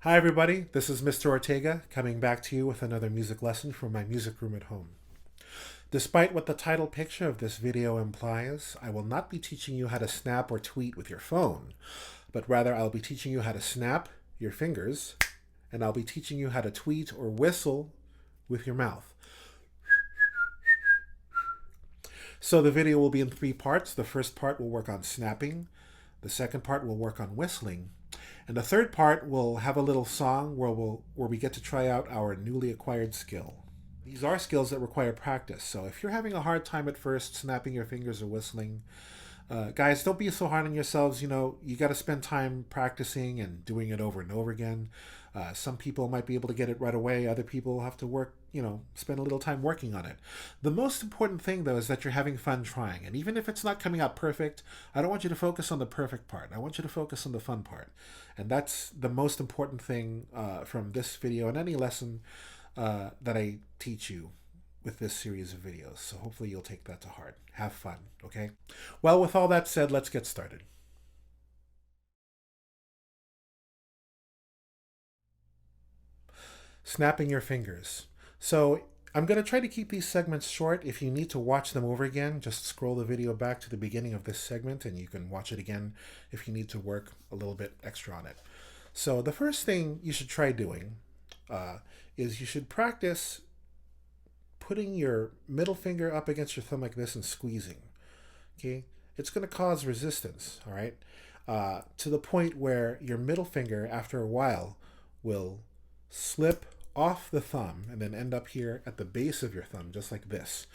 Hi everybody, this is Mr. Ortega coming back to you with another music lesson from my music room at home. Despite what the title picture of this video implies, I will not be teaching you how to snap or tweet with your phone, but rather I'll be teaching you how to snap your fingers, and I'll be teaching you how to tweet or whistle with your mouth. So the video will be in three parts. The first part will work on snapping, the second part will work on whistling, and the third part will have a little song where we get to try out our newly acquired skill. These are skills that require practice, so if you're having a hard time at first snapping your fingers or whistling, guys, don't be so hard on yourselves. You got to spend time practicing and doing it over and over again. Some people might be able to get it right away. Other people have to work, spend a little time working on it. The most important thing, though, is that you're having fun trying. And even if it's not coming out perfect, I don't want you to focus on the perfect part. I want you to focus on the fun part. And that's the most important thing from this video and any lesson that I teach you with this series of videos. So hopefully you'll take that to heart. Have fun, okay? Well, with all that said, let's get started. Snapping your fingers. So I'm going to try to keep these segments short. If you need to watch them over again, just scroll the video back to the beginning of this segment and you can watch it again if you need to work a little bit extra on it. So the first thing you should try doing is you should practice putting your middle finger up against your thumb like this and squeezing. Okay, it's going to cause resistance, all right, to the point where your middle finger, after a while, will slip off the thumb and then end up here at the base of your thumb, just like this.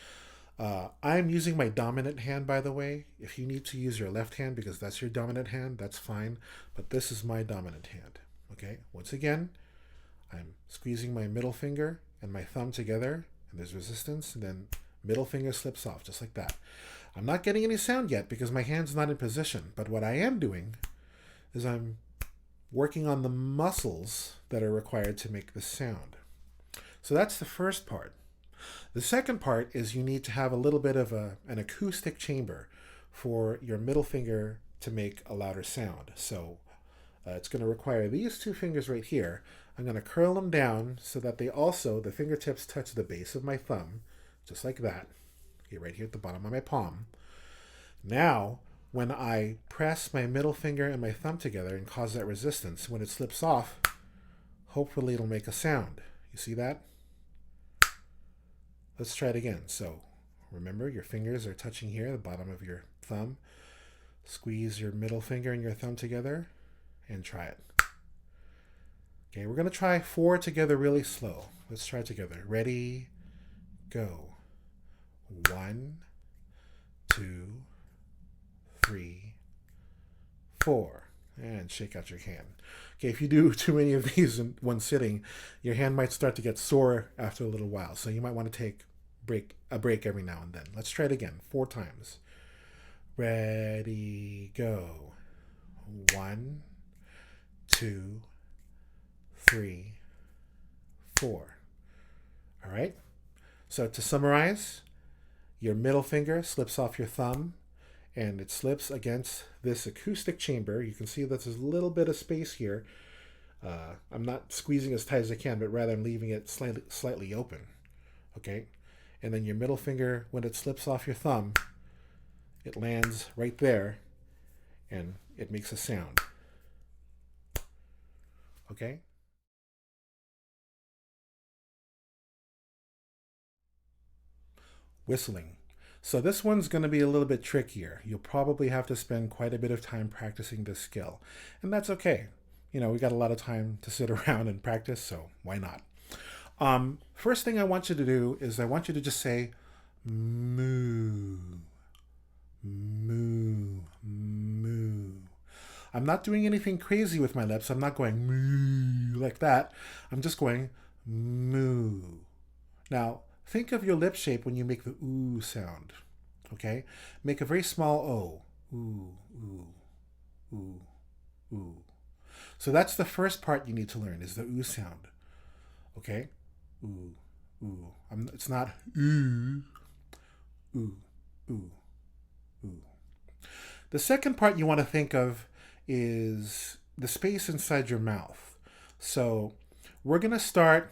I'm using my dominant hand, by the way. If you need to use your left hand because that's your dominant hand, that's fine. But this is my dominant hand. Okay, once again, I'm squeezing my middle finger and my thumb together, and there's resistance, and then middle finger slips off, just like that. I'm not getting any sound yet because my hand's not in position, but what I am doing is I'm working on the muscles that are required to make the sound. So that's the first part. The second part is you need to have a little bit of an acoustic chamber for your middle finger to make a louder sound. So it's going to require these two fingers right here. I'm going to curl them down so that the fingertips touch the base of my thumb, just like that. Okay, right here at the bottom of my palm. Now, when I press my middle finger and my thumb together and cause that resistance, when it slips off, hopefully it'll make a sound. You see that? Let's try it again. So remember, your fingers are touching here, the bottom of your thumb. Squeeze your middle finger and your thumb together and try it. Okay, we're going to try 4 together really slow. Let's try it together. Ready, go. 1, 2, 3, 4. And shake out your hand. Okay, if you do too many of these in one sitting, your hand might start to get sore after a little while. So you might want to take a break every now and then. Let's try it again, 4 times. Ready, go. 1, 2, 3, 4. All right? So to summarize, your middle finger slips off your thumb and it slips against this acoustic chamber. You can see that there's a little bit of space here. I'm not squeezing as tight as I can, but rather I'm leaving it slightly open. Okay? And then your middle finger, when it slips off your thumb, it lands right there and it makes a sound. Okay? Whistling. So this one's going to be a little bit trickier. You'll probably have to spend quite a bit of time practicing this skill. And that's okay. We got a lot of time to sit around and practice, so why not? First thing I want you to do is I want you to just say moo, moo, moo. I'm not doing anything crazy with my lips. I'm not going moo like that. I'm just going moo. Now, think of your lip shape when you make the ooh sound, okay? Make a very small O. Ooh, ooh, ooh, ooh. So that's the first part you need to learn is the ooh sound, okay? Ooh, ooh. It's not ooh, ooh, ooh, ooh. The second part you want to think of is the space inside your mouth. So we're going to start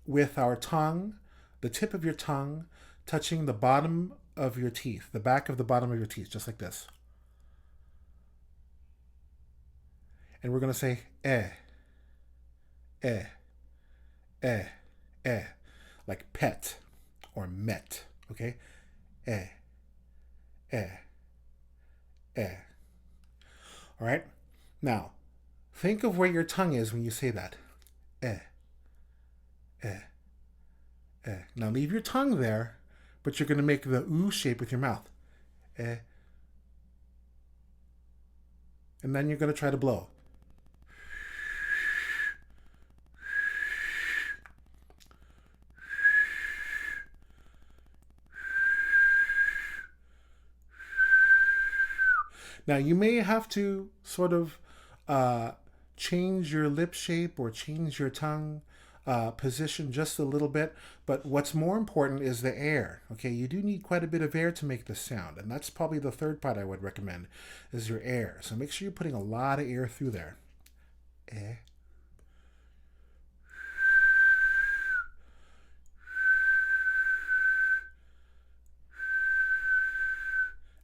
with our tongue, the tip of your tongue, touching the bottom of your teeth, the back of the bottom of your teeth, just like this. And we're going to say eh, eh, eh, like pet or met, okay? Eh, eh, eh. All right? Now, think of where your tongue is when you say that. Eh, eh, eh. Now leave your tongue there, but you're going to make the oo shape with your mouth. Eh. And then you're going to try to blow. Now you may have to sort of change your lip shape or change your tongue position just a little bit, but what's more important is the air. Okay, you do need quite a bit of air to make this sound, and that's probably the third part I would recommend is your air. So make sure you're putting a lot of air through there. Eh.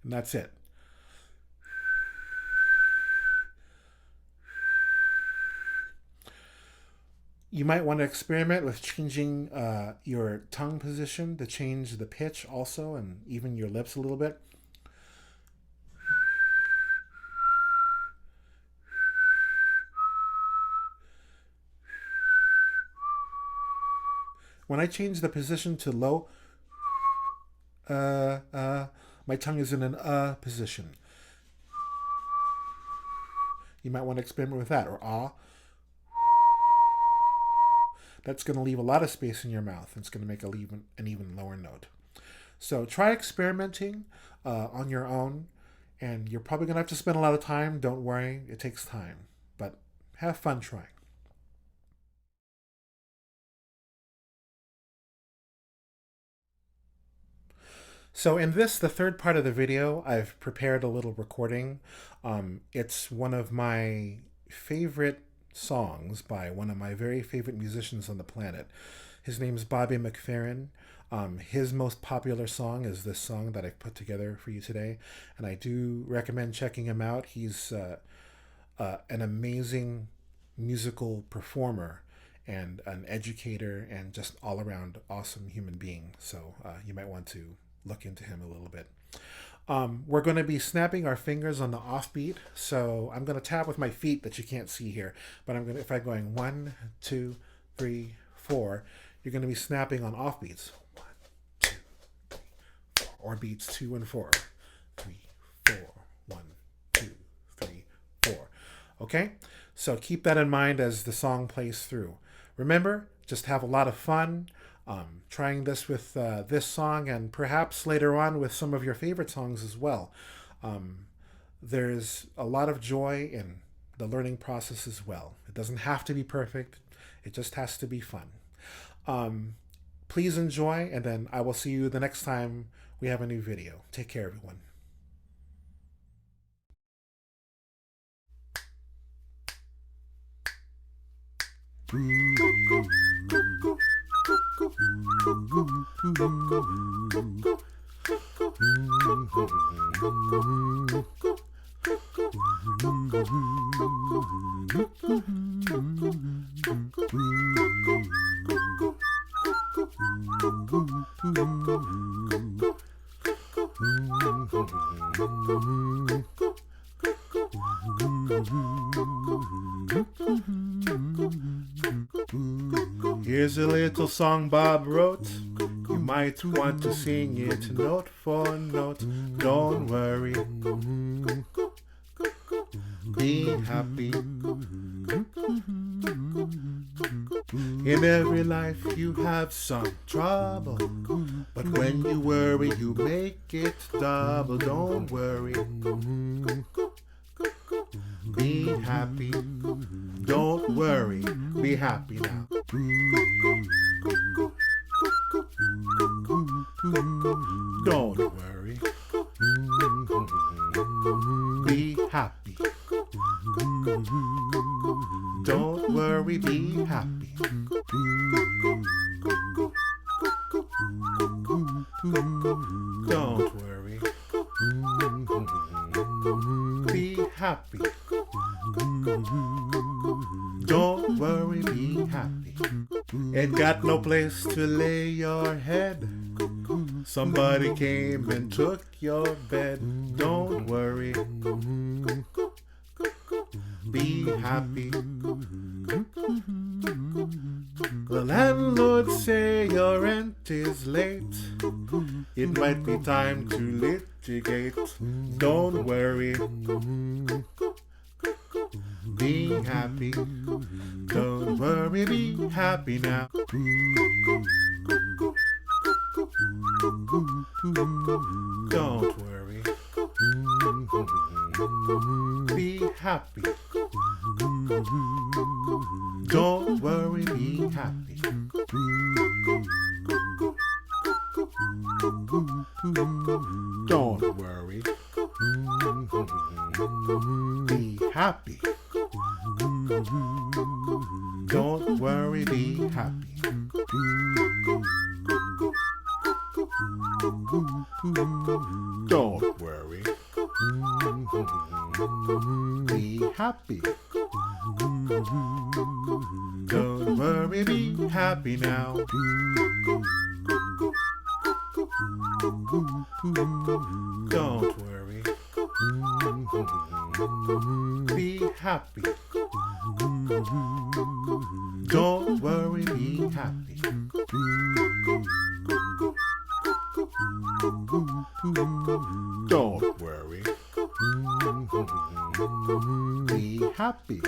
And that's it. You might want to experiment with changing your tongue position to change the pitch also, and even your lips a little bit. When I change the position to low, my tongue is in an position. You might want to experiment with that, or ah. That's going to leave a lot of space in your mouth. It's going to make an even lower note. So try experimenting on your own, and you're probably going to have to spend a lot of time. Don't worry, it takes time, but have fun trying. So in this, the third part of the video, I've prepared a little recording. It's one of my favorite songs by one of my very favorite musicians on the planet. His name's Bobby McFerrin. His most popular song is this song that I've put together for you today, and I do recommend checking him out. He's an amazing musical performer and an educator and just all around awesome human being. So you might want to look into him a little bit. We're going to be snapping our fingers on the offbeat. So I'm going to tap with my feet that you can't see here. But if I'm going 1, 2, 3, 4, you're going to be snapping on offbeats. 1, 2, 3, 4. Or beats 2 and 4. 3, 4. 1, 2, 3, 4. Okay? So keep that in mind as the song plays through. Remember, just have a lot of fun. Trying this with this song, and perhaps later on with some of your favorite songs as well. There's a lot of joy in the learning process as well. It doesn't have to be perfect. It just has to be fun. Please enjoy, and then I will see you the next time we have a new video. Take care, everyone. Here's a little song Bob wrote. You might want to sing it note for note. Don't worry. Be happy. In every life you have some trouble, but when you worry you make it double. Don't worry. Be happy. Don't worry. Be happy now. Don't worry. Be happy. Don't worry. worry, be happy. Don't worry. Be happy. Don't worry, be happy. Ain't got no place to lay your head. Somebody came and took your bed. Don't worry. Be happy. The landlord say your rent is late. It might be time to litigate. Don't worry. Be happy. Don't worry, be happy now. Don't worry. Be happy. Don't worry, be happy. Don't worry. Be happy. Don't worry, be happy. Don't worry. Be happy. Don't worry, be happy now. Don't worry. Be happy. Don't worry, be happy. Don't worry. Be happy.